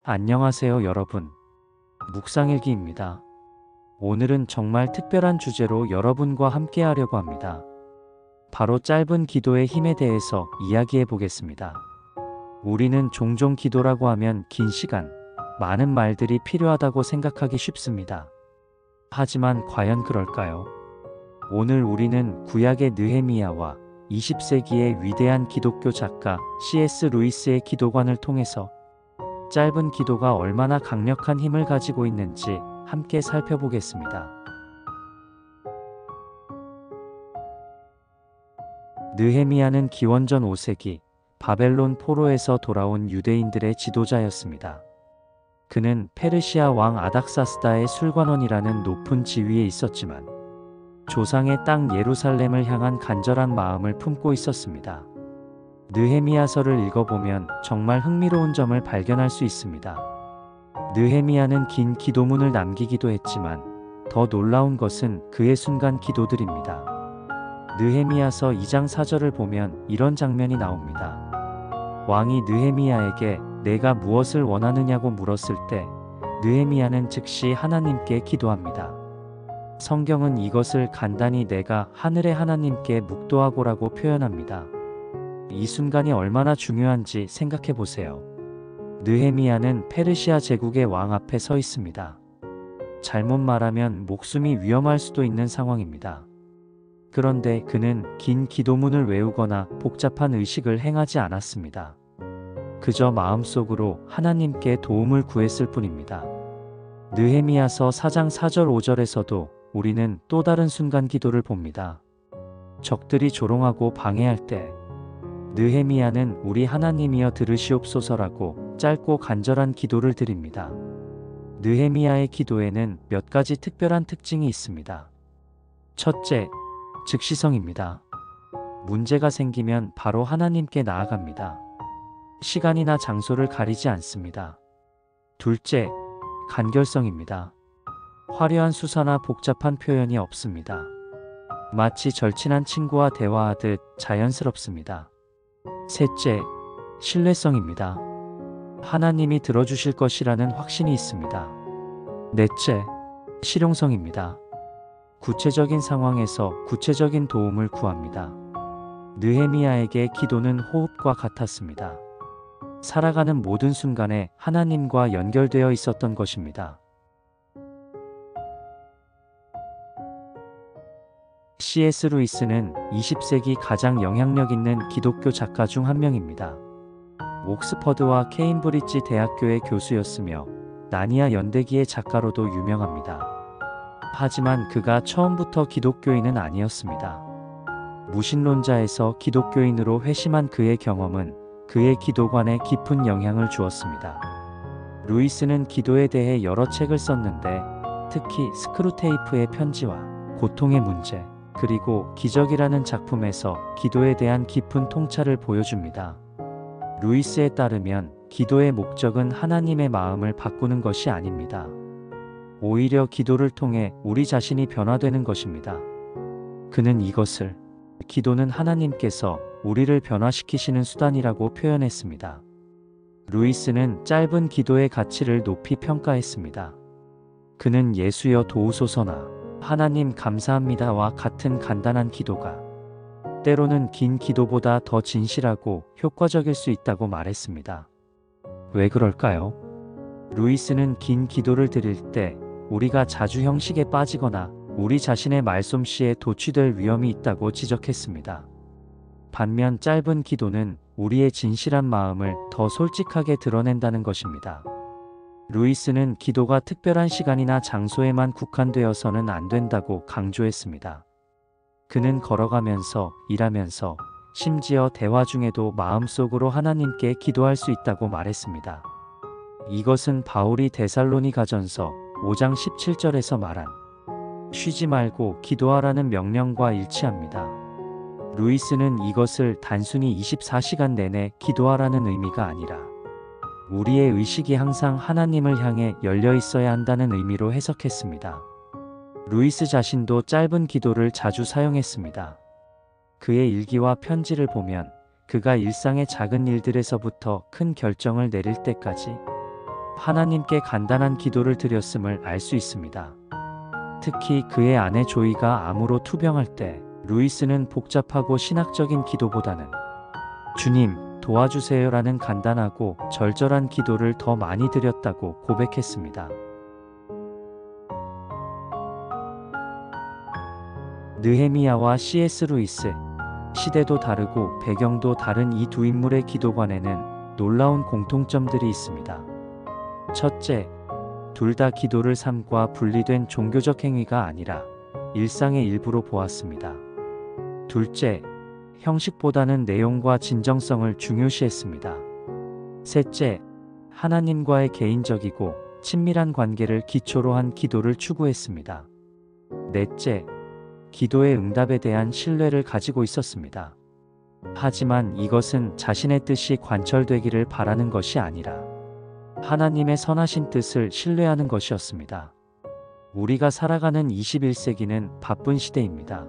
안녕하세요 여러분. 묵상일기입니다. 오늘은 정말 특별한 주제로 여러분과 함께 하려고 합니다. 바로 짧은 기도의 힘에 대해서 이야기해 보겠습니다. 우리는 종종 기도라고 하면 긴 시간, 많은 말들이 필요하다고 생각하기 쉽습니다. 하지만 과연 그럴까요? 오늘 우리는 구약의 느헤미야와 20세기의 위대한 기독교 작가 C.S. 루이스의 기도관을 통해서 짧은 기도가 얼마나 강력한 힘을 가지고 있는지 함께 살펴보겠습니다. 느헤미야는 기원전 5세기 바벨론 포로에서 돌아온 유대인들의 지도자였습니다. 그는 페르시아 왕 아닥사스다의 술관원이라는 높은 지위에 있었지만 조상의 땅 예루살렘을 향한 간절한 마음을 품고 있었습니다. 느헤미야서를 읽어보면 정말 흥미로운 점을 발견할 수 있습니다. 느헤미야는 긴 기도문을 남기기도 했지만 더 놀라운 것은 그의 순간 기도들입니다. 느헤미야서 2장 4절을 보면 이런 장면이 나옵니다. 왕이 느헤미야에게 내가 무엇을 원하느냐고 물었을 때 느헤미야는 즉시 하나님께 기도합니다. 성경은 이것을 간단히 내가 하늘의 하나님께 묵도하고라고 표현합니다. 이 순간이 얼마나 중요한지 생각해 보세요. 느헤미야는 페르시아 제국의 왕 앞에 서 있습니다. 잘못 말하면 목숨이 위험할 수도 있는 상황입니다. 그런데 그는 긴 기도문을 외우거나 복잡한 의식을 행하지 않았습니다. 그저 마음속으로 하나님께 도움을 구했을 뿐입니다. 느헤미야서 4장 4절 5절에서도 우리는 또 다른 순간 기도를 봅니다. 적들이 조롱하고 방해할 때 느헤미야는 우리 하나님이여 들으시옵소서라고 짧고 간절한 기도를 드립니다. 느헤미야의 기도에는 몇 가지 특별한 특징이 있습니다. 첫째, 즉시성입니다. 문제가 생기면 바로 하나님께 나아갑니다. 시간이나 장소를 가리지 않습니다. 둘째, 간결성입니다. 화려한 수사나 복잡한 표현이 없습니다. 마치 절친한 친구와 대화하듯 자연스럽습니다. 셋째, 신뢰성입니다. 하나님이 들어주실 것이라는 확신이 있습니다. 넷째, 실용성입니다. 구체적인 상황에서 구체적인 도움을 구합니다. 느헤미야에게 기도는 호흡과 같았습니다. 살아가는 모든 순간에 하나님과 연결되어 있었던 것입니다. C.S. 루이스는 20세기 가장 영향력 있는 기독교 작가 중 한 명입니다. 옥스퍼드와 케임브리지 대학교의 교수였으며 나니아 연대기의 작가로도 유명합니다. 하지만 그가 처음부터 기독교인은 아니었습니다. 무신론자에서 기독교인으로 회심한 그의 경험은 그의 기도관에 깊은 영향을 주었습니다. 루이스는 기도에 대해 여러 책을 썼는데 특히 스크루테이프의 편지와 고통의 문제, 그리고 기적이라는 작품에서 기도에 대한 깊은 통찰을 보여줍니다. 루이스에 따르면 기도의 목적은 하나님의 마음을 바꾸는 것이 아닙니다. 오히려 기도를 통해 우리 자신이 변화되는 것입니다. 그는 이것을 기도는 하나님께서 우리를 변화시키시는 수단이라고 표현했습니다. 루이스는 짧은 기도의 가치를 높이 평가했습니다. 그는 예수여 도우소서나 하나님 감사합니다와 같은 간단한 기도가 때로는 긴 기도보다 더 진실하고 효과적일 수 있다고 말했습니다. 왜 그럴까요? 루이스는 긴 기도를 드릴 때 우리가 자주 형식에 빠지거나 우리 자신의 말솜씨에 도취될 위험이 있다고 지적했습니다. 반면 짧은 기도는 우리의 진실한 마음을 더 솔직하게 드러낸다는 것입니다. 루이스는 기도가 특별한 시간이나 장소에만 국한되어서는 안 된다고 강조했습니다. 그는 걸어가면서, 일하면서, 심지어 대화 중에도 마음속으로 하나님께 기도할 수 있다고 말했습니다. 이것은 바울이 데살로니가전서 5장 17절에서 말한 쉬지 말고 기도하라는 명령과 일치합니다. 루이스는 이것을 단순히 24시간 내내 기도하라는 의미가 아니라 우리의 의식이 항상 하나님을 향해 열려 있어야 한다는 의미로 해석했습니다. 루이스 자신도 짧은 기도를 자주 사용했습니다. 그의 일기와 편지를 보면 그가 일상의 작은 일들에서부터 큰 결정을 내릴 때까지 하나님께 간단한 기도를 드렸음을 알 수 있습니다. 특히 그의 아내 조이가 암으로 투병할 때 루이스는 복잡하고 신학적인 기도보다는 주님, 도와주세요라는 간단하고 절절한 기도를 더 많이 드렸다고 고백했습니다. 느헤미야와 C.S. 루이스, 시대도 다르고 배경도 다른 이 두 인물의 기도관에는 놀라운 공통점들이 있습니다. 첫째, 둘 다 기도를 삶과 분리된 종교적 행위가 아니라 일상의 일부로 보았습니다. 둘째, 형식보다는 내용과 진정성을 중요시했습니다. 셋째, 하나님과의 개인적이고 친밀한 관계를 기초로 한 기도를 추구했습니다. 넷째, 기도의 응답에 대한 신뢰를 가지고 있었습니다. 하지만 이것은 자신의 뜻이 관철되기를 바라는 것이 아니라 하나님의 선하신 뜻을 신뢰하는 것이었습니다. 우리가 살아가는 21세기는 바쁜 시대입니다.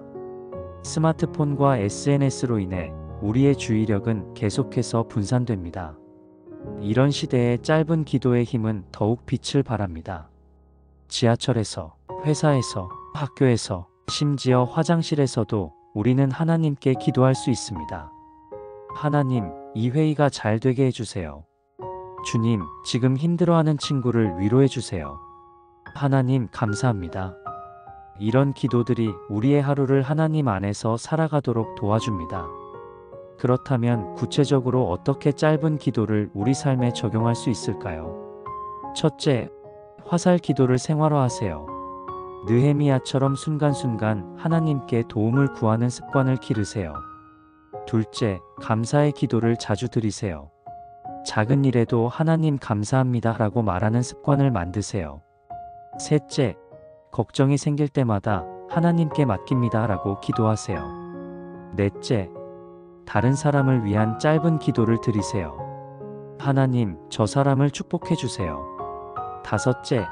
스마트폰과 SNS로 인해 우리의 주의력은 계속해서 분산됩니다. 이런 시대에 짧은 기도의 힘은 더욱 빛을 발합니다. 지하철에서, 회사에서, 학교에서, 심지어 화장실에서도 우리는 하나님께 기도할 수 있습니다. 하나님, 이 회의가 잘 되게 해주세요. 주님, 지금 힘들어하는 친구를 위로해 주세요. 하나님, 감사합니다. 이런 기도들이 우리의 하루를 하나님 안에서 살아가도록 도와줍니다. 그렇다면 구체적으로 어떻게 짧은 기도를 우리 삶에 적용할 수 있을까요? 첫째, 화살 기도를 생활화하세요. 느헤미야처럼 순간순간 하나님께 도움을 구하는 습관을 기르세요. 둘째, 감사의 기도를 자주 드리세요. 작은 일에도 하나님 감사합니다 라고 말하는 습관을 만드세요. 셋째, 걱정이 생길 때마다 하나님께 맡깁니다 라고 기도하세요. 넷째, 다른 사람을 위한 짧은 기도를 드리세요. 하나님, 저 사람을 축복해 주세요. 다섯째,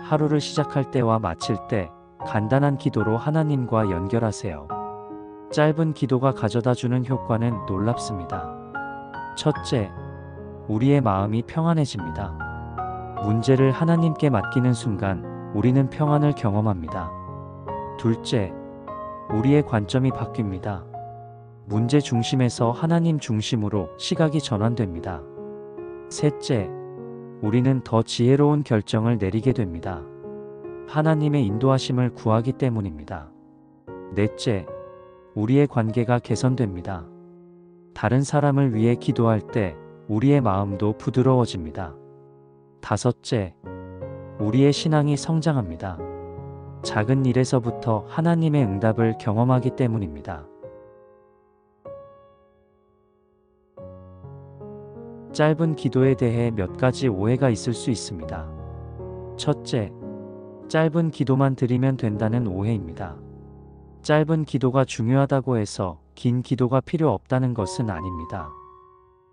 하루를 시작할 때와 마칠 때 간단한 기도로 하나님과 연결하세요. 짧은 기도가 가져다주는 효과는 놀랍습니다. 첫째, 우리의 마음이 평안해집니다. 문제를 하나님께 맡기는 순간 우리는 평안을 경험합니다. 둘째, 우리의 관점이 바뀝니다. 문제 중심에서 하나님 중심으로 시각이 전환됩니다. 셋째, 우리는 더 지혜로운 결정을 내리게 됩니다. 하나님의 인도하심을 구하기 때문입니다. 넷째, 우리의 관계가 개선됩니다. 다른 사람을 위해 기도할 때 우리의 마음도 부드러워집니다. 다섯째, 우리의 신앙이 성장합니다. 작은 일에서부터 하나님의 응답을 경험하기 때문입니다. 짧은 기도에 대해 몇 가지 오해가 있을 수 있습니다. 첫째, 짧은 기도만 드리면 된다는 오해입니다. 짧은 기도가 중요하다고 해서 긴 기도가 필요 없다는 것은 아닙니다.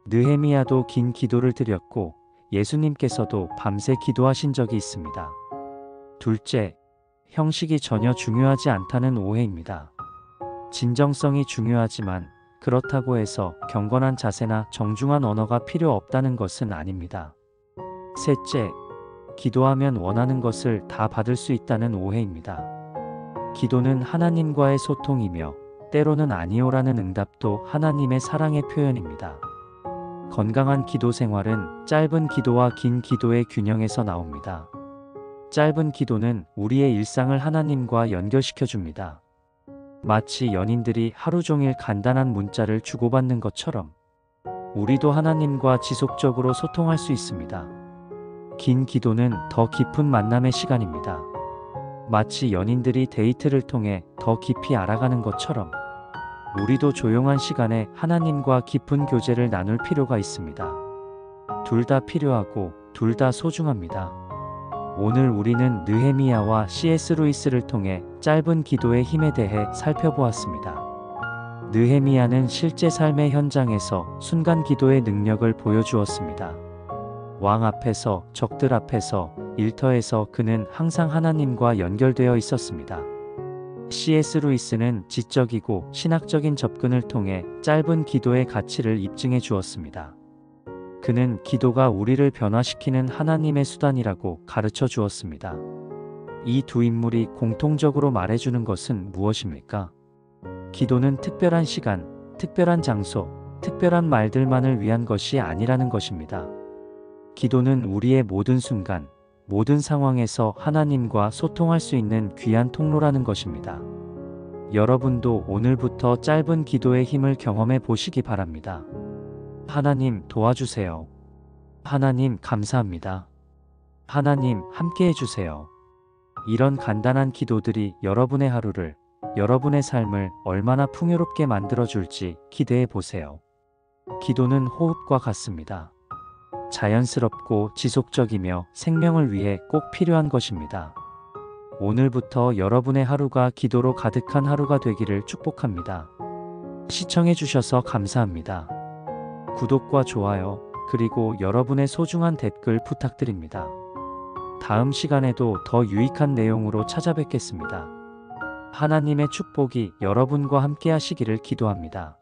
느헤미야도 긴 기도를 드렸고 예수님께서도 밤새 기도하신 적이 있습니다. 둘째, 형식이 전혀 중요하지 않다는 오해입니다. 진정성이 중요하지만 그렇다고 해서 경건한 자세나 정중한 언어가 필요 없다는 것은 아닙니다. 셋째, 기도하면 원하는 것을 다 받을 수 있다는 오해입니다. 기도는 하나님과의 소통이며 때로는 아니오라는 응답도 하나님의 사랑의 표현입니다. 건강한 기도 생활은 짧은 기도와 긴 기도의 균형에서 나옵니다. 짧은 기도는 우리의 일상을 하나님과 연결시켜 줍니다. 마치 연인들이 하루 종일 간단한 문자를 주고받는 것처럼 우리도 하나님과 지속적으로 소통할 수 있습니다. 긴 기도는 더 깊은 만남의 시간입니다. 마치 연인들이 데이트를 통해 더 깊이 알아가는 것처럼 우리도 조용한 시간에 하나님과 깊은 교제를 나눌 필요가 있습니다. 둘 다 필요하고 둘 다 소중합니다. 오늘 우리는 느헤미야와 C.S. 루이스를 통해 짧은 기도의 힘에 대해 살펴보았습니다. 느헤미야는 실제 삶의 현장에서 순간 기도의 능력을 보여주었습니다. 왕 앞에서, 적들 앞에서, 일터에서 그는 항상 하나님과 연결되어 있었습니다. C.S. 루이스는 지적이고 신학적인 접근을 통해 짧은 기도의 가치를 입증해 주었습니다. 그는 기도가 우리를 변화시키는 하나님의 수단이라고 가르쳐 주었습니다. 이 두 인물이 공통적으로 말해주는 것은 무엇입니까? 기도는 특별한 시간, 특별한 장소, 특별한 말들만을 위한 것이 아니라는 것입니다. 기도는 우리의 모든 순간, 모든 상황에서 하나님과 소통할 수 있는 귀한 통로라는 것입니다. 여러분도 오늘부터 짧은 기도의 힘을 경험해 보시기 바랍니다. 하나님 도와주세요. 하나님 감사합니다. 하나님 함께 해주세요. 이런 간단한 기도들이 여러분의 하루를, 여러분의 삶을 얼마나 풍요롭게 만들어줄지 기대해 보세요. 기도는 호흡과 같습니다. 자연스럽고 지속적이며 생명을 위해 꼭 필요한 것입니다. 오늘부터 여러분의 하루가 기도로 가득한 하루가 되기를 축복합니다. 시청해 주셔서 감사합니다. 구독과 좋아요, 그리고 여러분의 소중한 댓글 부탁드립니다. 다음 시간에도 더 유익한 내용으로 찾아뵙겠습니다. 하나님의 축복이 여러분과 함께 하시기를 기도합니다.